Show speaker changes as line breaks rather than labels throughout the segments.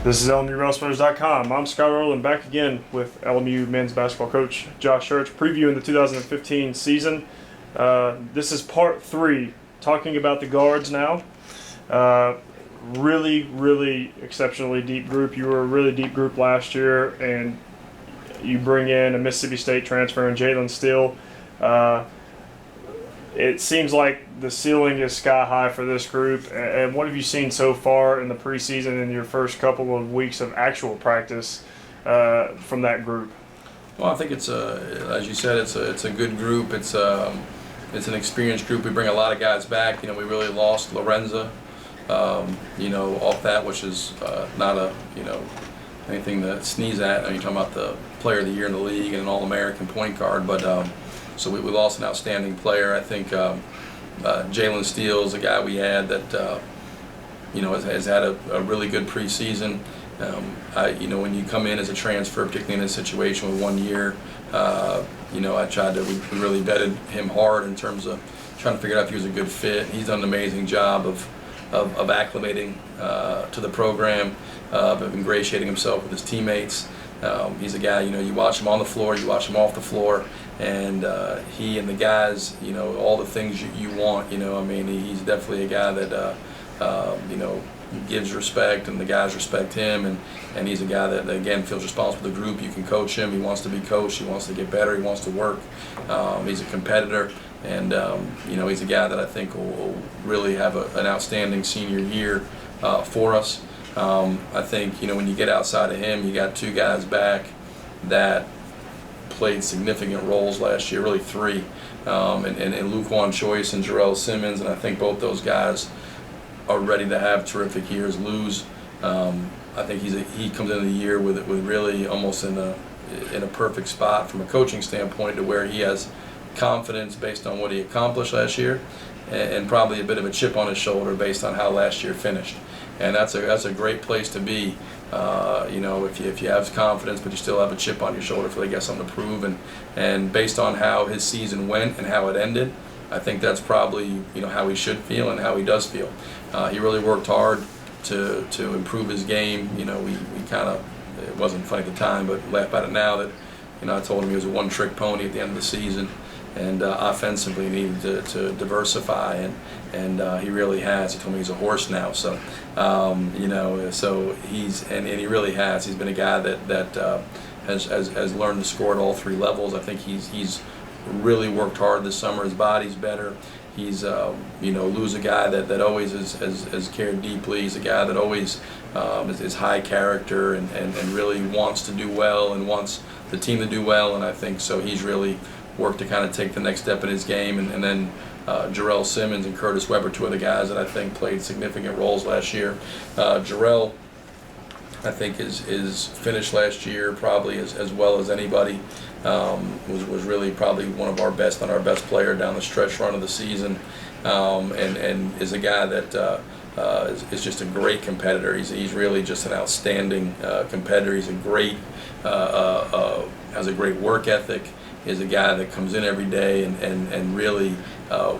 This is LMU I'm Scott Earl, back again with LMU men's basketball coach Josh Church, previewing the 2015 season. This is part 3, talking about the guards now. Really exceptionally deep group. You were a really deep group last year, and you bring in a Mississippi State transfer and Jalen Steele. It seems like the ceiling is sky high for this group. And what have you seen so far in the preseason and your first couple of weeks of actual practice from that group?
Well, I think it's as you said, it's a good group. It's an experienced group. We bring a lot of guys back. We really lost Lorenza, off that, which is not anything to sneeze at. You're talking about the player of the year in the league and an All-American point guard, but. So we lost an outstanding player. I think Jalen Steele is a guy we had that has had a really good preseason. When you come in as a transfer, particularly in this situation with 1 year, we really vetted him hard in terms of trying to figure out if he was a good fit. He's done an amazing job of acclimating to the program, of ingratiating himself with his teammates. He's a guy, you watch him on the floor, you watch him off the floor, and he and the guys, all the things you want, he's definitely a guy that, gives respect, and the guys respect him, and he's a guy that, again, feels responsible for the group. You can coach him, he wants to be coached, he wants to get better, he wants to work. He's a competitor, and, he's a guy that I think will really have an outstanding senior year for us. I think, when you get outside of him, you got 2 guys back that played significant roles last year, really 3, and Luquan Choice and Jarrell Simmons, and I think both those guys are ready to have terrific years. Lou's, I think he comes into the year with really almost in a perfect spot from a coaching standpoint, to where he has confidence based on what he accomplished last year, and probably a bit of a chip on his shoulder based on how last year finished. And that's a great place to be, if you have confidence, but you still have a chip on your shoulder for they got something to prove. And based on how his season went and how it ended, I think that's probably how he should feel and how he does feel. He really worked hard to improve his game. We kind of, it wasn't funny at the time, but laugh about it now that I told him he was a one-trick pony at the end of the season. And offensively needed to diversify, and he really has. He told me he's a horse now, so so he really has. He's been a guy that has learned to score at all 3 levels. I think he's really worked hard this summer. His body's better. He's Lou's a guy that always has cared deeply. He's a guy that always is high character and really wants to do well and wants the team to do well. And I think so. He's really work to kind of take the next step in his game, and then Jarrell Simmons and Curtis Weber, 2 other guys that I think played significant roles last year. Jarrell, I think, is finished last year probably as well as anybody. Was really probably one of our best, not our best player down the stretch run of the season, and is a guy that is just a great competitor. He's really just an outstanding competitor. He's a great has a great work ethic. Is a guy that comes in every day and really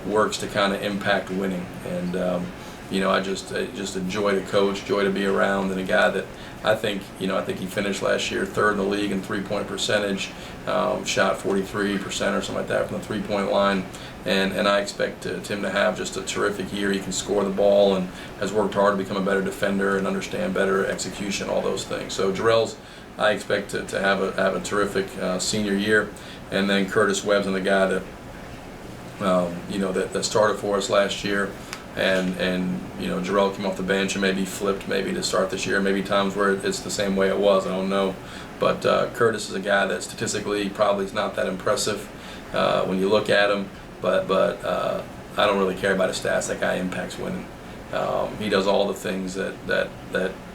works to kind of impact winning. And I just a joy to coach, joy to be around, and a guy that I think he finished last year 3rd in the league in 3-point percentage, shot 43% or something like that from the 3-point line. And I expect Tim to have just a terrific year. He can score the ball and has worked hard to become a better defender and understand better execution, all those things. So Jarrell's, I expect to have a terrific senior year. And then Curtis Webb's the guy that that started for us last year, and Jarrell came off the bench and maybe flipped to start this year. Maybe times where it's the same way it was, I don't know. But Curtis is a guy that statistically probably is not that impressive when you look at him. But I don't really care about his stats. That guy impacts winning. He does all the things that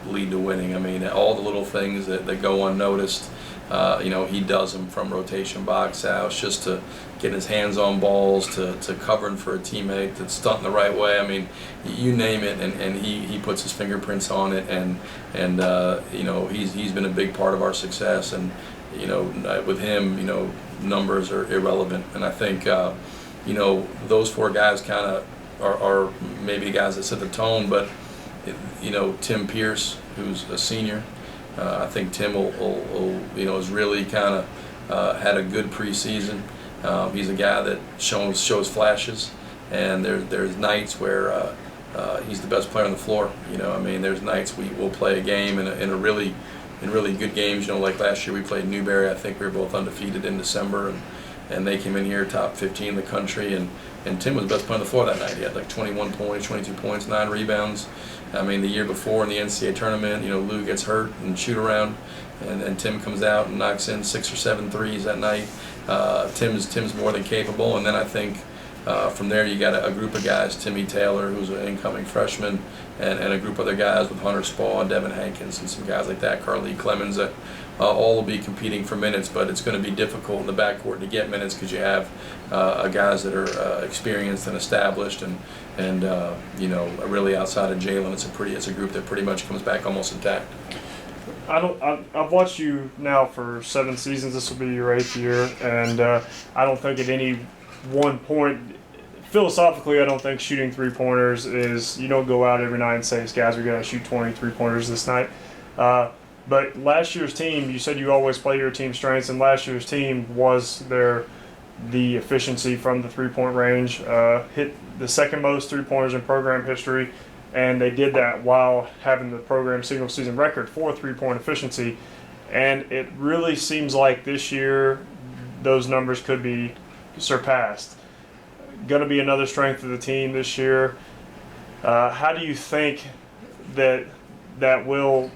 lead to winning. All the little things that go unnoticed. He does them, from rotation box outs, just to getting his hands on balls, to covering for a teammate, to stunting the right way. You name it, and he puts his fingerprints on it, and he's been a big part of our success. And with him, numbers are irrelevant. And I think those 4 guys kind of are maybe the guys that set the tone, but Tim Pierce, who's a senior. I think Tim will has really kind of had a good preseason. He's a guy that shows flashes, and there's nights where he's the best player on the floor. There's nights we'll play a game in really good games. Like last year we played Newberry. I think we were both undefeated in December, and they came in here top 15 in the country, and Tim was the best player on the floor that night. He had like 21 points, 22 points, 9 rebounds. The year before in the NCAA tournament, Lou gets hurt and shoot around, and Tim comes out and knocks in 6 or 7 threes that night. Tim's more than capable, and then I think from there you got a group of guys, Timmy Taylor, who's an incoming freshman, and a group of other guys with Hunter Spall and Devin Hankins and some guys like that, Carly Clemens, that all will be competing for minutes, but it's going to be difficult in the backcourt to get minutes because you have guys that are experienced and established, and really outside of Jalen, it's a group that pretty much comes back almost intact.
I've watched you now for 7 seasons. This will be your 8th year, and I don't think at any one point, philosophically, I don't think shooting 3-pointers is, you don't go out every night and say, guys, we got to shoot 20 3-pointers this night. But last year's team, you said you always play your team strengths, and last year's team was the efficiency from the 3-point range, hit the second most 3-pointers in program history, and they did that while having the program single season record for 3-point efficiency. And it really seems like this year those numbers could be surpassed. Going to be another strength of the team this year. How do you think that will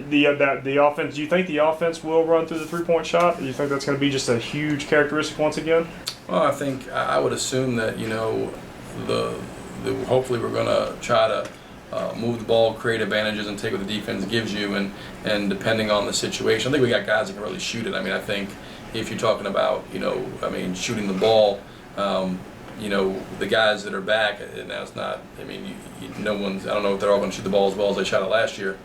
the offense? Do you think the offense will run through the 3-point shot? Or do you think that's going to be just a huge characteristic once again?
Well, I think I would assume that hopefully we're going to try to move the ball, create advantages, and take what the defense gives you, and depending on the situation, I think we got guys that can really shoot it. I think if you're talking about shooting the ball. The guys that are back, and that's not, no one's, I don't know if they're all going to shoot the ball as well as they shot it last year,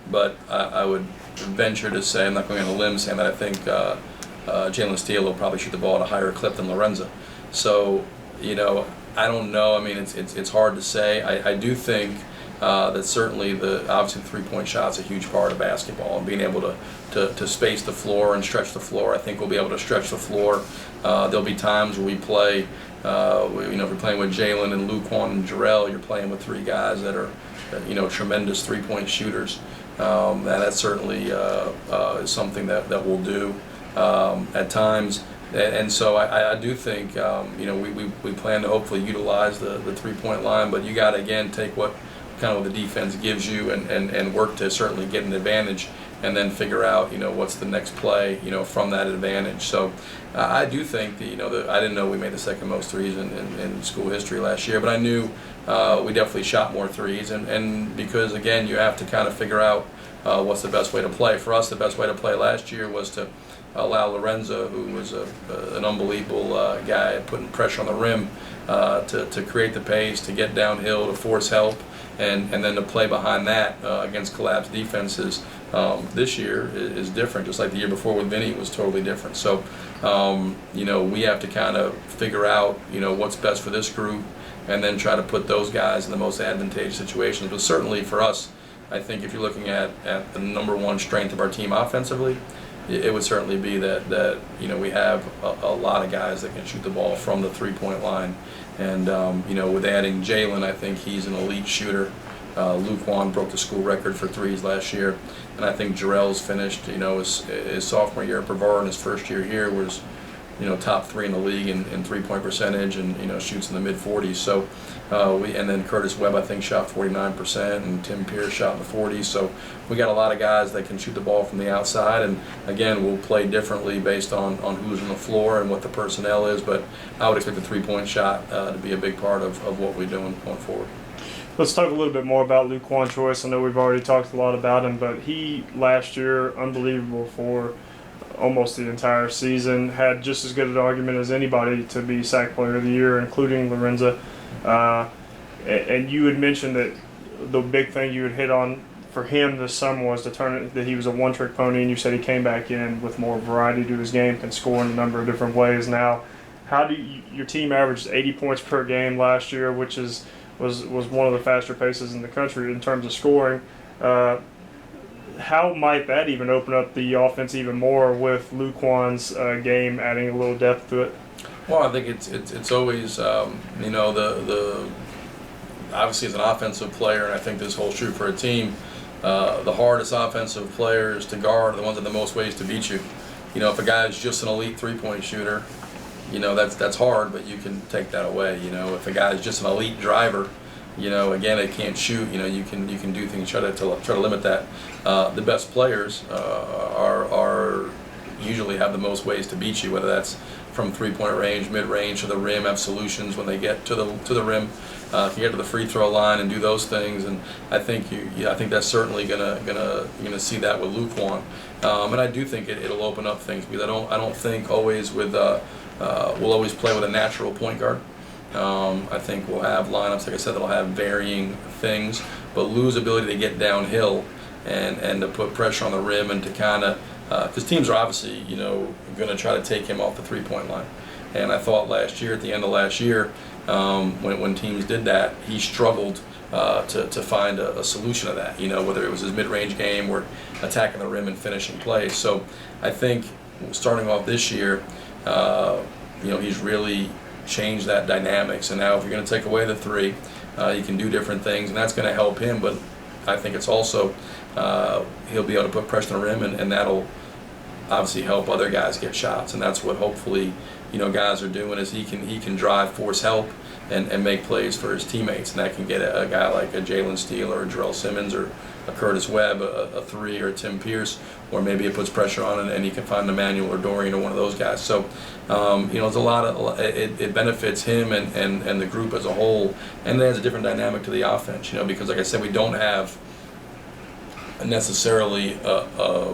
but I would venture to say, I'm not going on a limb saying that I think Jalen Steele will probably shoot the ball at a higher clip than Lorenzo. So, I don't know. It's hard to say. I do think that certainly obviously the 3-point shot's a huge part of basketball, and being able to space the floor and stretch the floor. I think we'll be able to stretch the floor. There'll be times where we play, if you're playing with Jalen and Luquan and Jarrell, you're playing with 3 guys that are, tremendous 3-point shooters. And that certainly is something that we'll do at times. And so I do think, we plan to hopefully utilize the 3-point line, but you got to, again, take what the defense gives you and work to certainly get an advantage, and then figure out, what's the next play, from that advantage. So I do think that, I didn't know we made the second most threes in school history last year, but I knew we definitely shot more threes, and because, again, you have to kind of figure out what's the best way to play. For us, the best way to play last year was to allow Lorenzo, who was an unbelievable guy at putting pressure on the rim, to create the pace, to get downhill, to force help, and then to play behind that against collapsed defenses. This year is different, just like the year before with Vinny was totally different. So, we have to kind of figure out, what's best for this group, and then try to put those guys in the most advantageous situations. But certainly for us, I think if you're looking at the number one strength of our team offensively, it would certainly be that we have a lot of guys that can shoot the ball from the 3-point line. And, with adding Jalen, I think he's an elite shooter. Luquan broke the school record for threes last year. And I think Jarrell's finished, his sophomore year at Brevard, and his first year here was, top 3 in the league in 3-point percentage, and, shoots in the mid-40s. So, and then Curtis Webb, I think, shot 49%, and Tim Pierce shot in the 40s. So we got a lot of guys that can shoot the ball from the outside, and again, we'll play differently based on who's on the floor and what the personnel is, but I would expect the 3-point shot to be a big part of what we're doing going forward.
Let's talk a little bit more about Luquan Choice. I know we've already talked a lot about him, but he, last year, unbelievable for almost the entire season, had just as good an argument as anybody to be SAC Player of the Year, including Lorenzo. And you had mentioned that the big thing you had hit on for him this summer was to turn it, that he was a one-trick pony, and you said he came back in with more variety to his game, can score in a number of different ways now. How do your team averaged 80 points per game last year, which was one of the faster paces in the country in terms of scoring. how might that even open up the offense even more with Luquan's game adding a little depth to it?
Well, I think it's always the obviously as an offensive player, and I think this holds true for a team. The hardest offensive players to guard are the ones that have the most ways to beat you. If a guy is just an elite three-point shooter, that's hard, but you can take that away. If a guy is just an elite driver, again, they can't shoot. You can do things, try to limit that. The best players are usually have the most ways to beat you, whether that's from three-point range, mid-range, to the rim, have solutions when they get to the rim, can get to the free throw line and do those things. And I think I think that's certainly gonna see that with Luquan. And I do think it'll open up things, because I don't think always with we'll always play with a natural point guard. I think we'll have lineups, like I said, that'll have varying things, but Lou's ability to get downhill and to put pressure on the rim and to kind of because teams are obviously going to try to take him off the three-point line. And I thought last year, at the end of last year, when teams did that, he struggled to find a solution to that. Whether it was his mid-range game or attacking the rim and finishing plays. So I think starting off this year, he's really changed that dynamic. So now if you're going to take away the three, you can do different things, and that's going to help him. But I think it's also he'll be able to put pressure on the rim, and that'll obviously help other guys get shots. And that's what hopefully guys are doing, is he can drive, force help, and make plays for his teammates. And that can get a guy like a Jalen Steele or a Jarrell Simmons or a Curtis Webb a three, or a Tim Pierce, or maybe it puts pressure on it and he can find Emmanuel or Dorian or one of those guys. So it's a lot of it benefits him and the group as a whole, and it adds a different dynamic to the offense. Because like I said, we don't have necessarily a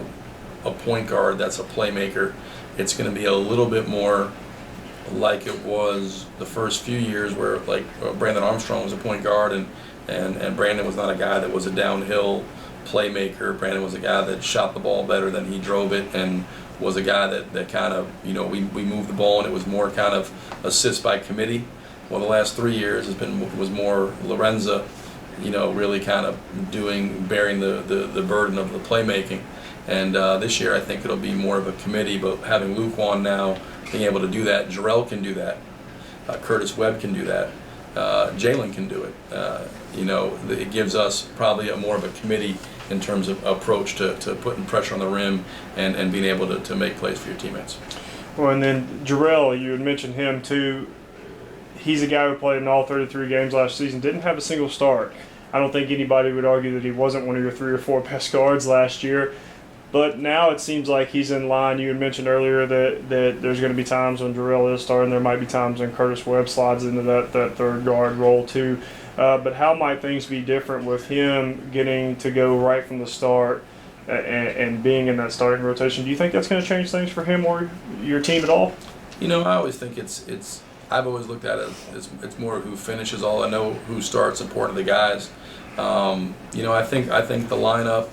point guard that's a playmaker. It's going to be a little bit more like it was the first few years, where like Brandon Armstrong was a point guard, and Brandon was not a guy that was a downhill playmaker. Brandon was a guy that shot the ball better than he drove it, and was a guy that kind of we moved the ball, and it was more kind of assist by committee. Well, the last 3 years was more Lorenza, really kind of bearing the burden of the playmaking. And this year I think it'll be more of a committee, but having Luquan now being able to do that, Jarrell can do that, Curtis Webb can do that, Jalen can do it. It gives us probably more of a committee in terms of approach to putting pressure on the rim and being able to make plays for your teammates.
Well, and then Jarrell, you had mentioned him too. He's a guy who played in all 33 games last season, didn't have a single start. I don't think anybody would argue that he wasn't one of your 3 or 4 best guards last year. But now it seems like he's in line. You had mentioned earlier that there's going to be times when Jarrell is starting. There might be times when Curtis Webb slides into that third guard role too. But how might things be different with him getting to go right from the start and being in that starting rotation? Do you think that's going to change things for him or your team at all?
I always think it's I've always looked at it as it's more who finishes. All I know who starts important to the guys. I think the lineup.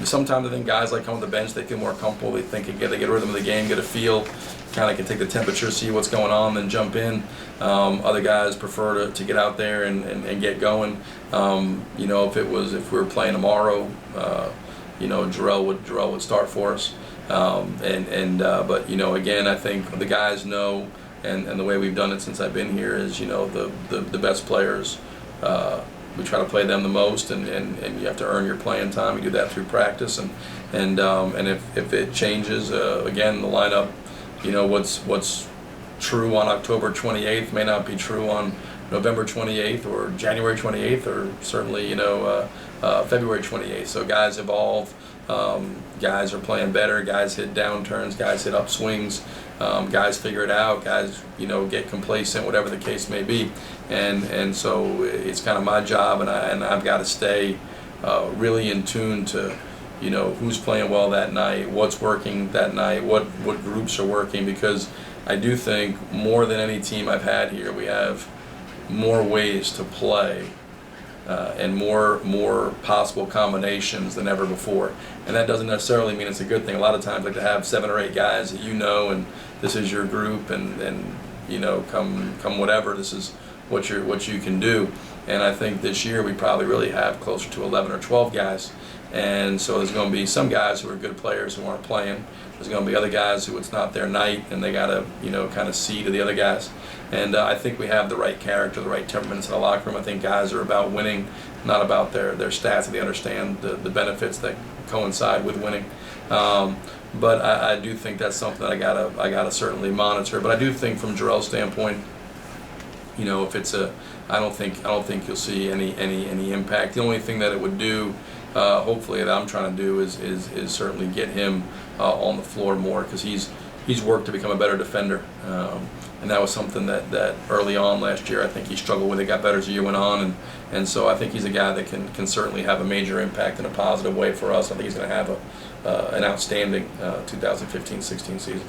Sometimes I think guys like come on the bench, they feel more comfortable. They think they get a rhythm of the game, get a feel, kind of can take the temperature, see what's going on, then jump in. Other guys prefer to get out there and get going. If we were playing tomorrow, Jarrell would start for us. But again, I think the guys know, and the way we've done it since I've been here is the best players. We try to play them the most, and you have to earn your playing time. We do that through practice, and if it changes, again, the lineup, what's true on October 28th may not be true on November 28th or January 28th or certainly February 28th. So guys evolve. Guys are playing better. Guys hit downturns. Guys hit upswings. Guys figure it out. Guys, get complacent, whatever the case may be. And so it's kind of my job, and I've got to stay really in tune to, who's playing well that night, what's working that night, what groups are working, because I do think more than any team I've had here, we have more ways to play. And more possible combinations than ever before, and that doesn't necessarily mean it's a good thing. A lot of times, like to have 7 or 8 guys that and this is your group, and come whatever, this is what you can do. And I think this year we probably really have closer to 11 or 12 guys And so there's going to be some guys who are good players who aren't playing. There's going to be other guys who it's not their night, and they got to, kind of see to the other guys. And I think we have the right character, the right temperaments in the locker room. I think guys are about winning, not about their stats. They understand the benefits that coincide with winning. But I do think that's something that I gotta certainly monitor. But I do think from Jarrell's standpoint, if it's I don't think you'll see any impact. The only thing that it would do, hopefully, that I'm trying to do is certainly get him on the floor more, because he's worked to become a better defender. And that was something that early on last year I think he struggled with. It got better as the year went on, and so I think he's a guy that can certainly have a major impact in a positive way for us. I think he's going to have an outstanding 2015-16 season.